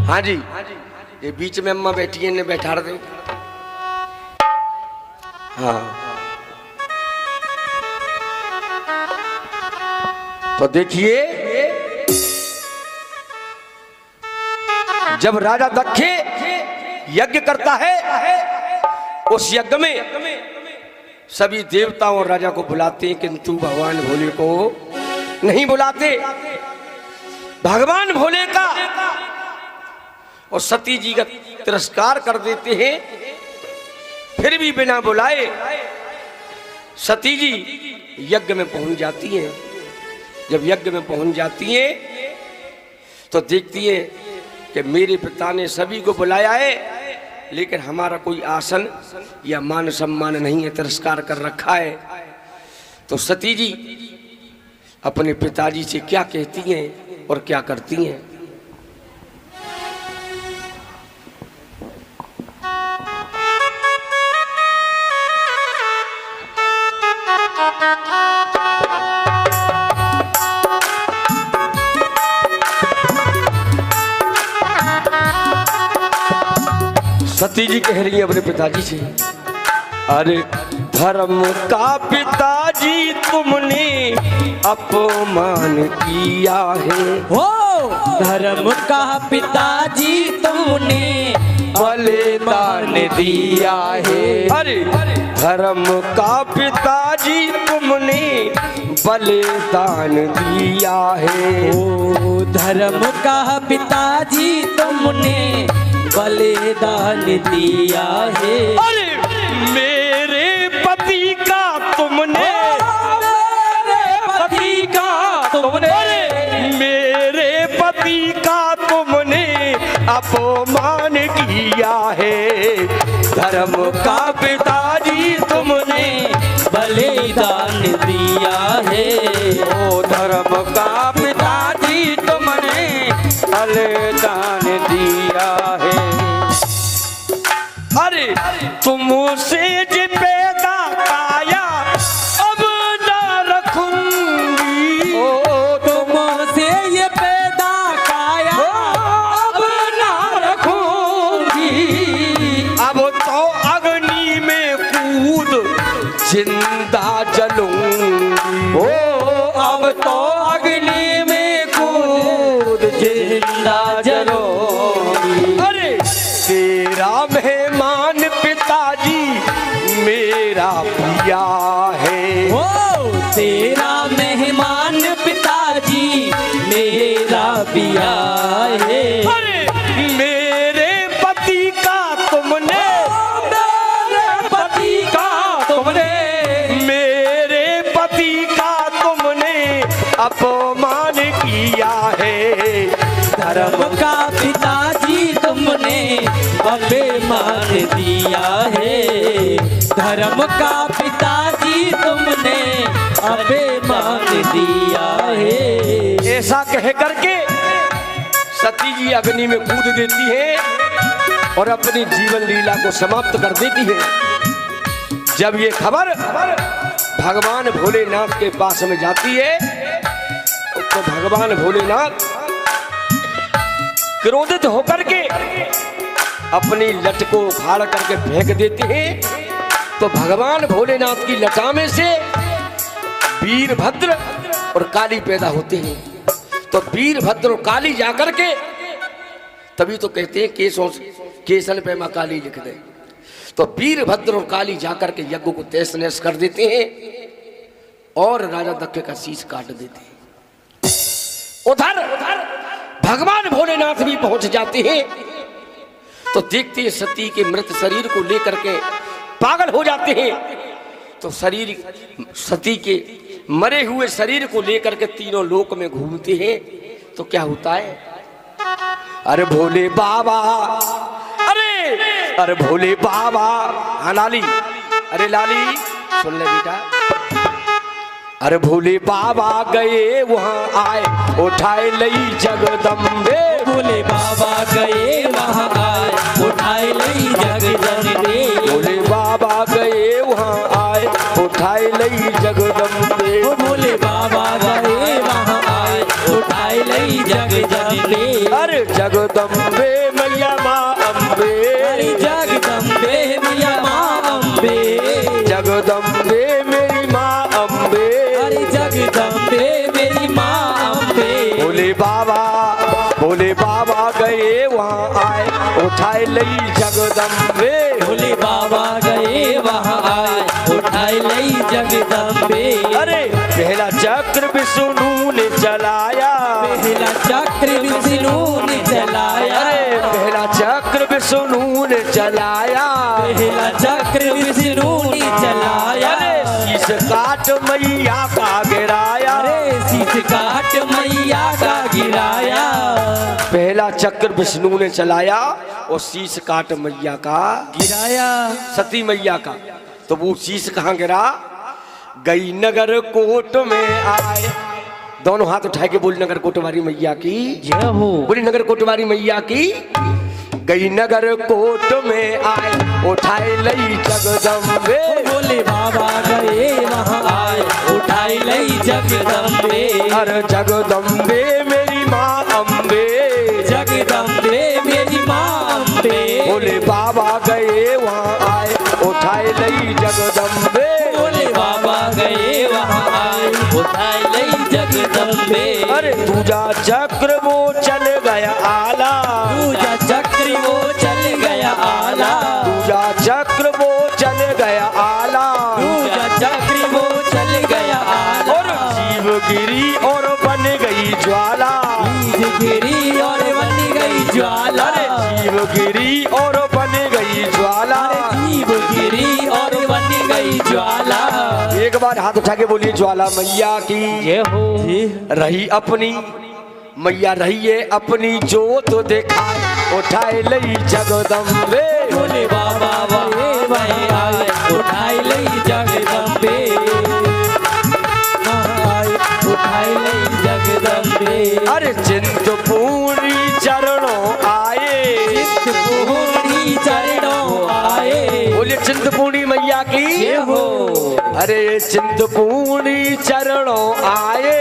हाँ जी, ये बीच में अम्मा बैठी है, ने बैठा दे। हाँ, तो देखिए जब राजा दक्ष यज्ञ करता है, उस यज्ञ में सभी देवताओं और राजा को बुलाते हैं, किंतु भगवान भोले को नहीं बुलाते। भगवान भोले का और सती जी का तिरस्कार कर देते हैं। फिर भी बिना बुलाए सती जी यज्ञ में पहुंच जाती हैं। जब यज्ञ में पहुंच जाती हैं तो देखती है कि मेरे पिता ने सभी को बुलाया है, लेकिन हमारा कोई आसन या मान सम्मान नहीं है, तिरस्कार कर रखा है। तो सती जी अपने पिताजी से क्या कहती हैं और क्या करती हैं। सती जी कह रही है अपने पिताजी से, अरे धर्म का पिताजी तुमने अपमान किया है। हो धर्म का पिताजी तुमने बलिदान दिया है। अरे धर्म का पिताजी तुमने बलिदान दिया है। ओ धर्म का पिताजी तुमने बलिदान दिया है। अरे मेरे पति का तुमने, मेरे पति का तुमने, मेरे पति का तुमने अपमान किया है। धर्म का पिताजी तुमने बलिदान दिया है। ओ धर्म का पिताजी तुमने बलिदान दिया है। अरे तुमसे जो पैदा पाया अब ना रखूंगी। ओ तुमसे ये पैदा काया अब ना रखूंगी। अब तो अग्नि में कूद जिंदा जलूंगी। ओ अब तो अग्नि में कूद जिंदा जलूंगी। अरे तेरा मेहमान पिताजी मेरा पिया है। ओ तेरा मेहमान पिताजी मेरा पिया है। अरे मेरे पति का तुमने, मेरे पति का तुमने, मेरे पति का तुमने अपमान किया है। धर्म का पिताजी तुमने बलिदान दिया है। धर्म का पिताजी तुमने अभिमान दिया है। ऐसा कह करके सती जी अग्नि में कूद देती है और अपनी जीवन लीला को समाप्त कर देती है। जब ये खबर भगवान भोलेनाथ के पास में जाती है तो भगवान भोलेनाथ क्रोधित होकर के अपनी लट को उखाड़ करके फेंक देते हैं। तो भगवान भोलेनाथ की लटा में से वीरभद्र और काली पैदा होते हैं। तो वीरभद्र और काली जाकर के, तभी तो कहते हैं केसन पे मां काली लिख दे। तो वीरभद्र और काली जाकर के यज्ञ को तहस नहस कर देते हैं और राजा दक्ष का शीश काट देते हैं। उधर भगवान भोलेनाथ भी पहुंच जाते हैं। तो देखते हैं सती के मृत शरीर को लेकर के पागल हो जाते हैं। तो शरीर सती के मरे हुए शरीर को लेकर के तीनों लोक में घूमते हैं। तो क्या होता है, अरे भोले बाबा, अरे भोले बाबा। हाँ लाली, अरे लाली सुन ले बेटा। अरे भोले बाबा गए वहाँ आए, उठाए लई जगदम्बे। भोले बाबा गए वहाँ आए, उठाए लई जगदम्बे। भोले बाबा गए वहाँ आए, उठाए लई जगदम्बे। भोले बाबा गए वहाँ आए, उठाए लई जगदम्बे। अरे अरे जगदम्बे मैया माँ अम्बे, अरे जगदम्बे मैया माँ अम्बे, जगदम्बे मेरी माँ अम्बे, अरे जगदम्बे मेरी माँ अम्बे। भोले बाबा गए वहाँ आए, उठाए लई जगदम्बे, भोले बाबा गए वहाँ आए, उठाए लई जगदम्बे। अरे पहला चक्र विष्णु ने चलाया, पहला चक्र विष्णु ने चलाया, अरे पहला चक्र विष्णु ने चलाया, पहला चक्र विष्णु ने चलाया। अरे शीश काट मैया का गिराया, अरे शीश काट मैया का गिराया। पहला चक्र विष्णु ने चलाया और शीश काट मैया का गिराया, सती मैया का। तो वो शीश कहाँ गिरा? गई नगर कोट में आए, दोनों हाथ उठा के बोली नगर कोटवारी मैया की जय हो, बोली नगर कोटवारी मैया की। गई नगर कोट में आए, उठाए लई जगदम्बे, भोले बाबा गए वहाँ आए, उठाए लई जगदम्बे। अरे जगदम्बे मेरी माँ अम्बे, जगदम्बे मेरी माँ अम्बे। भोले बाबा गए वहाँ आए, उठाए लई जगदम्बे, भोले बाबा गए वहाँ आए, उठाए लई जगदम्बे। अरे दूजा चक्र वो चल गया आला, दूजा चक्र वो चल गया आला, दूजा चक्र वो चल गया आला, दूजा चक्र वो चल गया आला। और जीव गिरी और बन गई ज्वाला, बीज गिरी और बन गई ज्वाला, जीव गिरी और बन गई ज्वाला, जीव गिरी और बन गई ज्वाला। एक बार हाथ उठा के बोलिए ज्वाला मैया की जय हो। रही अपनी मैया, रहिए अपनी जोत देखा, उठाए लई जगदम्बे, भोले बाबा गए वहाँ आए, उठाए लई जगदम्बे, आए, उठाए लई जगदम्बे। अरे चिंतपूर्णी चरणों आए, चिंतपूर्णी चरणों आए, बोलिए चिंतपूर्णी मैया की जय हो। अरे चिंतपूर्णी चरणों आए,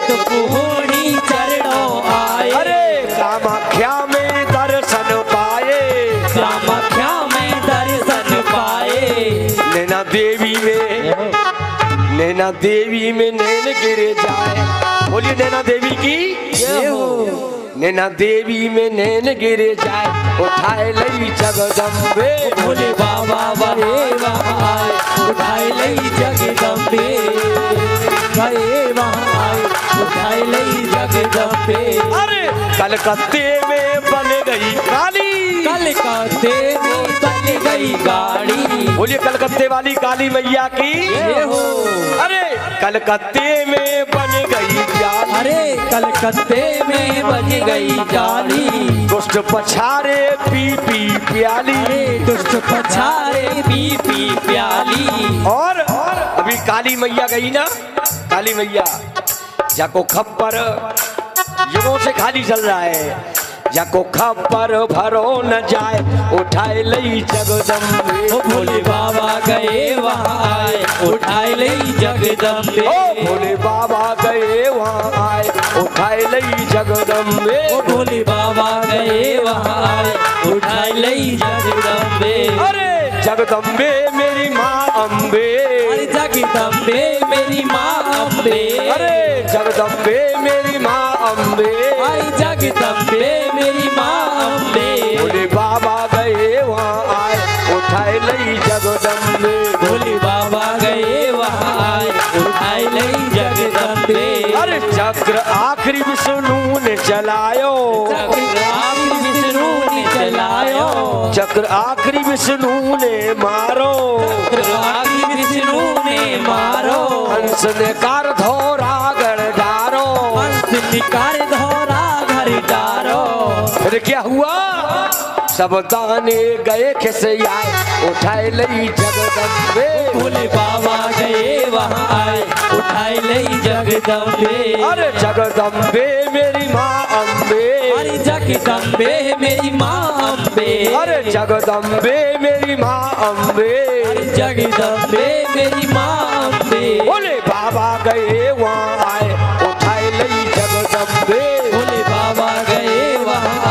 चिंतपूर्णी चरणों आए, अरे कामाख्या में दर्शन पाए, कामाख्या में दर्शन पाए। नैना देवी में, नैना देवी में नैन गिरे जाए, बोलिए नैना देवी की जय हो। नैना देवी में नैन गिरे जाए, उठाए लई जगदम्बे, भोले बाबा गए वहाँ आए, उठाए लई जगदम्बे, गए वहाँ आए, उठाए लई जगदम्बे। अरे कलकत्ते में बन गई काली, कलकत्ते में बन गई गाड़ी, बोलिए कलकत्ते वाली काली मैया की जय हो। अरे कलकत्ते में बन गई जाली, अरे कलकत्ते में बन गई गाड़ी, दुष्ट पछारे पी पी प्याली, अरे दुष्ट पछारे पी पी प्याली। और अभी काली मैया गई ना, काली मैया जाको खप्पर युगों से खाली चल रहा है, जाको खप्पर भरो न जाए, उठाए लई जगदम्बे, ओ भोले बाबा गए वहाँ आए, उठाए लई जगदम्बे, ओ भोले बाबा गए वहाँ आए, उठाए लई जगदम्बे, ओ भोले बाबा गए वहाँ आए, उठाए लई जगदम्बे। अरे जगदम्बे मेरी माँ अम्बे, अरे जगदम्बे मेरी माँ अम्बे, अरे जगदम्बे मेरी माँ अम्बे, अरे जगदम्बे मेरी माँ अम्बे। भोले बाबा गए वहाँ आए, उठाए लई जगदम्बे, भोले बाबा गए वहाँ आए, उठाए लई जगदम्बे। अरे चक्र आखिरी विष्णु ने चलायो, चक्र आखिरी विष्णु ने चलायो, चक्र आखिरी विष्णु ने मारो, चक्र आखिरी विष्णु ने मारो, हंस ने कार धोरा गढ़ डारो, हंस निकार धोरा घर डारो। फिर क्या हुआ? सब दाने गए खिसियाए, उठाए लई जगदम्बे, भोले बाबा गए वहाँ आए, उठाए लई जगदम्बे। अरे जगदम्बे मेरी माँ अम्बे, अरे जगदम्बे मेरी माँ अम्बे, अरे जगदम्बे मेरी माँ अम्बे, अरे जगदम्बे मेरी माँ अम्बे। भोले बाबा गए वहाँ आए, उठाए लई जगदम्बे, भोले बाबा गए वहाँ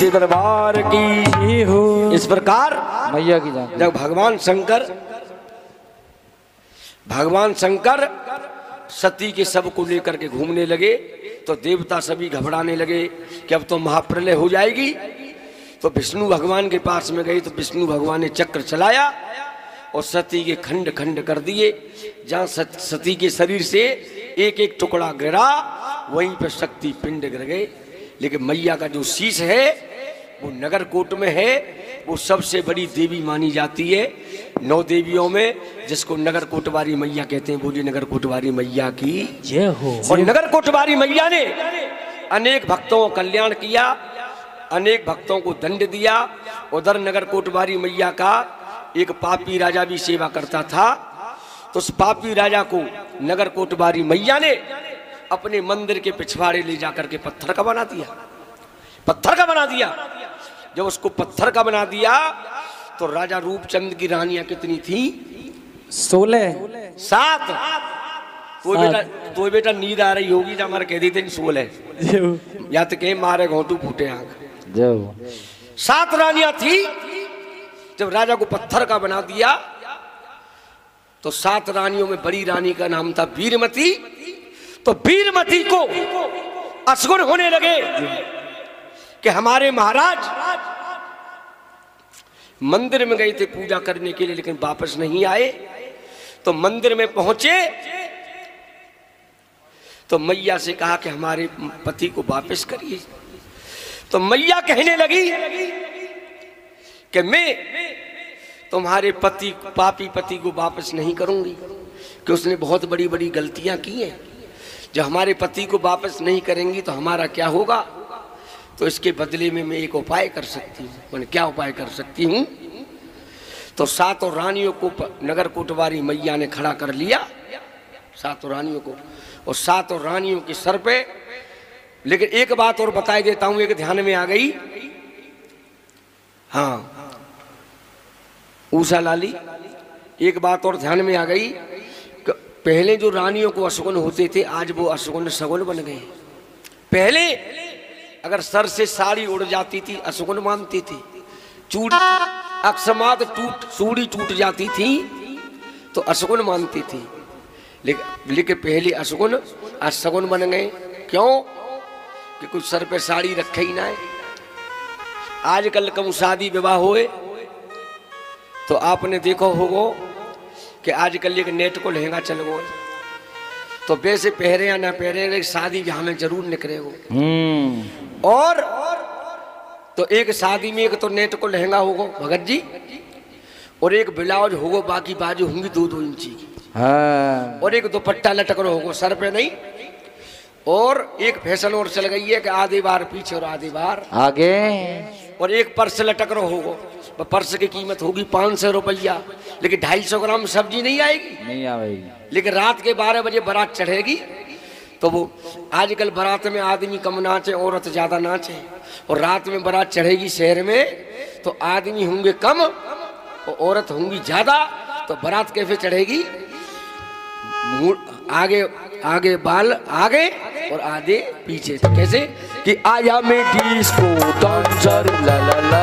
सच्चे दरबार की हो। इस प्रकार मैया की जान। जब भगवान शंकर सती के सब को लेकर के घूमने लगे तो देवता सभी घबराने लगे कि अब तो महाप्रलय हो जाएगी। तो विष्णु भगवान के पास में गए तो विष्णु भगवान ने चक्र चलाया और सती के खंड खंड कर दिए। जहाँ सती के शरीर से एक एक टुकड़ा गिरा वहीं पर शक्ति पिंड गिर गए। लेकिन मैया का जो शीश है वो नगरकोट में है, वो सबसे बड़ी देवी मानी जाती है 9 देवियों में, जिसको नगरकोटवारी मैया कहते हैं। बोलिए नगरकोटवारी मैया की जय हो। और नगरकोटवारी मैया ने अनेक भक्तों का कल्याण किया, अनेक भक्तों को दंड दिया। उधर नगरकोटवारी मैया का एक पापी राजा भी सेवा करता था, तो उस पापी राजा को नगरकोटवारी मैया ने अपने मंदिर के पिछवाड़े ले जाकर के पत्थर का बना दिया। पत्थर का बना दिया। जब उसको पत्थर का बना दिया तो राजा रूपचंद की रानियां कितनी थी? 16 7। तो बेटा नींद आ रही होगी, हमारे कह दी थी 16 या तो कहीं मारे घोटू फूटे आंख। 7 रानियां थी। जब राजा को पत्थर का बना दिया तो 7 रानियों में बड़ी रानी का नाम था वीरमती। तो वीरमती को असगुन होने लगे कि हमारे महाराज मंदिर में गए थे पूजा करने के लिए लेकिन वापस नहीं आए। तो मंदिर में पहुंचे तो मैया से कहा कि हमारे पति को वापस करिए। तो मैया कहने लगी कि मैं तुम्हारे पापी पति को वापस नहीं करूंगी, कि उसने बहुत बड़ी बड़ी गलतियां की हैं। जब हमारे पति को वापस नहीं करेंगी तो हमारा क्या होगा? तो इसके बदले में मैं एक उपाय कर सकती हूँ। मैंने क्या उपाय कर सकती हूँ? तो 7 रानियों को नगरकोटवारी मैया ने खड़ा कर लिया, 7 रानियों को, और 7 रानियों के सर पे। लेकिन एक बात और बताई देता हूं, एक ध्यान में आ गई। हाँ उषा लाली, एक बात और ध्यान में आ गई। पहले जो रानियों को अशगुन होते थे आज वो अशगुन सगुन बन गए। पहले अगर सर से साड़ी उड़ जाती थी अशगुन मानती थी, चूड़ी अकस्मात चूड़ी टूट जाती थी तो अशगुन मानती थी। लेकिन पहले अशगुन आज सगुन बन गए। क्यों? कि कुछ सर पे साड़ी रखे ही ना है। आजकल कम शादी विवाह हुए तो आपने देखो होगो कि आजकल एक नेट को लहंगा चल गो, तो वैसे पहरे या ना पहरे शादी ब्याह में जरूर निकले हो। और तो एक शादी में एक तो नेट को लहंगा होगो भगत जी, और एक ब्लाउज होगो, बाकी बाजू होंगी 2-2 इंची की। हाँ। और एक दुपट्टा लटक रहा होगो सर पे नहीं। और एक फैशन और चल गई है कि आधे बार पीछे और आधे बार आगे। और एक पर्स लटक रहा होगो, पर्स की कीमत होगी 500 रुपया, लेकिन 250 ग्राम सब्जी नहीं आएगी, नहीं आएगी। लेकिन रात के 12 बजे बारात चढ़ेगी तो वो आजकल बारात में आदमी कम नाचे औरत ज्यादा नाचे, और रात में बारात चढ़ेगी शहर में तो आदमी होंगे कम और औरत होंगी ज्यादा। तो बारात कैसे चढ़ेगी? आगे आगे बाल आगे और आधे पीछे। कैसे कि आया मैं डिस्को डांसर ला ला ला,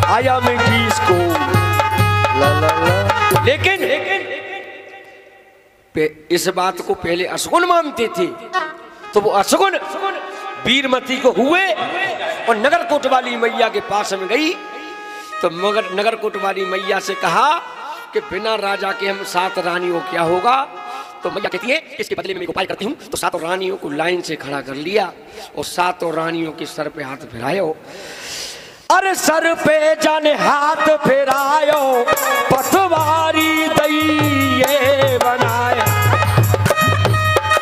आया मैं डिस्को ला ला ला। लेकिन इस बात को पहले अशगुन मानते थे, तो वो अशगुन वीरमती को हुए और नगरकोटवाली मैया के पास में गई। तो मगर नगरकोटवाली मैया से कहा कि बिना राजा के हम 7 रानियों क्या होगा? तो मैया कहती है इसके बदले में मैं उपाय करती हूँ। तो 7 रानियों को लाइन से खड़ा कर लिया और 7 रानियों के सर पे हाथ फिरायो। अरे सर पे जाने हाथ फिरायो, पटवारी दैये बनाए,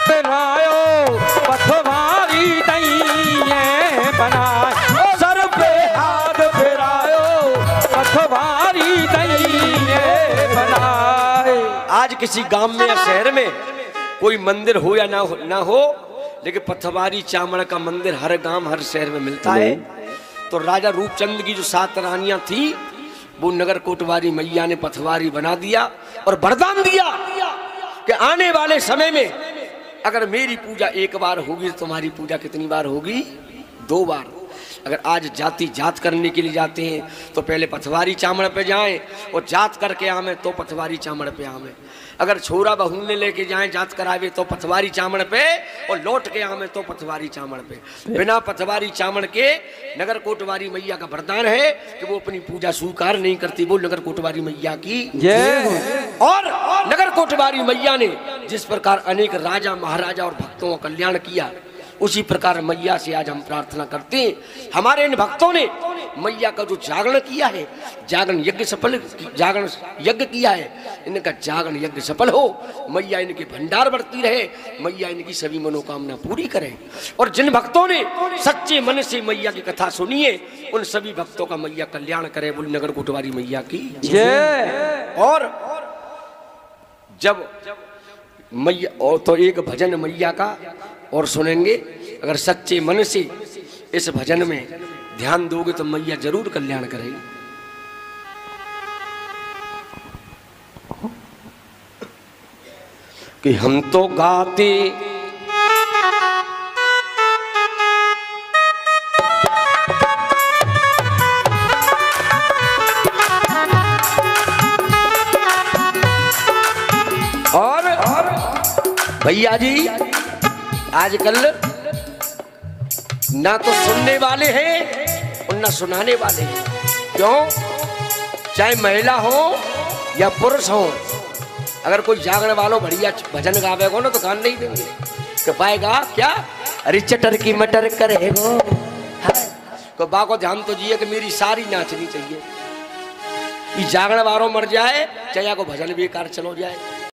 फिरायो पटवारी दैये बनाए, सर पे हाथ फिरायो, पटवारी दैये बनाए। आज किसी गांव में या शहर में कोई मंदिर हो या ना हो, लेकिन पटवारी चामड़ का मंदिर हर गांव हर शहर में मिलता है। तो राजा रूपचंद की जो 7 रानियां थी वो नगरकोटवारी मैया ने पटवारी बना दिया और वरदान दिया कि आने वाले समय में अगर मेरी पूजा एक बार होगी तो तुम्हारी पूजा कितनी बार होगी? 2 बार। अगर आज जाति जात करने के लिए जाते हैं तो पहले पथवारी चामड़ पे जाएं और जात करके आवे तो पथवारी चामड़ पे आवे। अगर छोरा बहुने लेके जाएं जात करावे तो पथवारी चामड़ पे और लौट के आवे तो पथवारी चामड़ पे। बिना पथवारी चामड़ के नगर कोटवारी मैया का वरदान है कि वो अपनी पूजा स्वीकार नहीं करती। वो नगर कोटवारी मैया की जय। और नगर कोटवारी मैया ने जिस प्रकार अनेक राजा महाराजा और भक्तों का कल्याण किया, उसी प्रकार मैया से आज हम प्रार्थना करते हैं, हमारे इन भक्तों ने मैया का जो जागरण किया है, जागरण यज्ञ सफल, जागरण यज्ञ किया है, इनका जागरण यज्ञ सफल हो। मैया इनके भंडार बढ़ती रहे, मैया इनकी सभी मनोकामना पूरी करे। और जिन भक्तों ने सच्चे मन से मैया की कथा सुनी है, उन सभी भक्तों का मैया कल्याण करे। बोल नगर कोटवारी मैया की जय। और जब मैया और तो एक भजन मैया का और सुनेंगे, अगर सच्चे मन से इस भजन में ध्यान दोगे तो मैया जरूर कल्याण करेगी। कि हम तो गाते और भैया जी आजकल ना तो सुनने वाले हैं और ना सुनाने वाले हैं। क्यों? चाहे महिला हो या पुरुष हो, अगर कोई जागरण वालों बढ़िया भजन गावेगा ना तो गान नहीं देंगे। तो पाएगा क्या? अरे चटर की मटर करे वो तो बा को ध्यान तो जिए कि मेरी सारी नाचनी चाहिए। ये जागरण वालों मर जाए चाहे को भजन बेकार चलो जाए।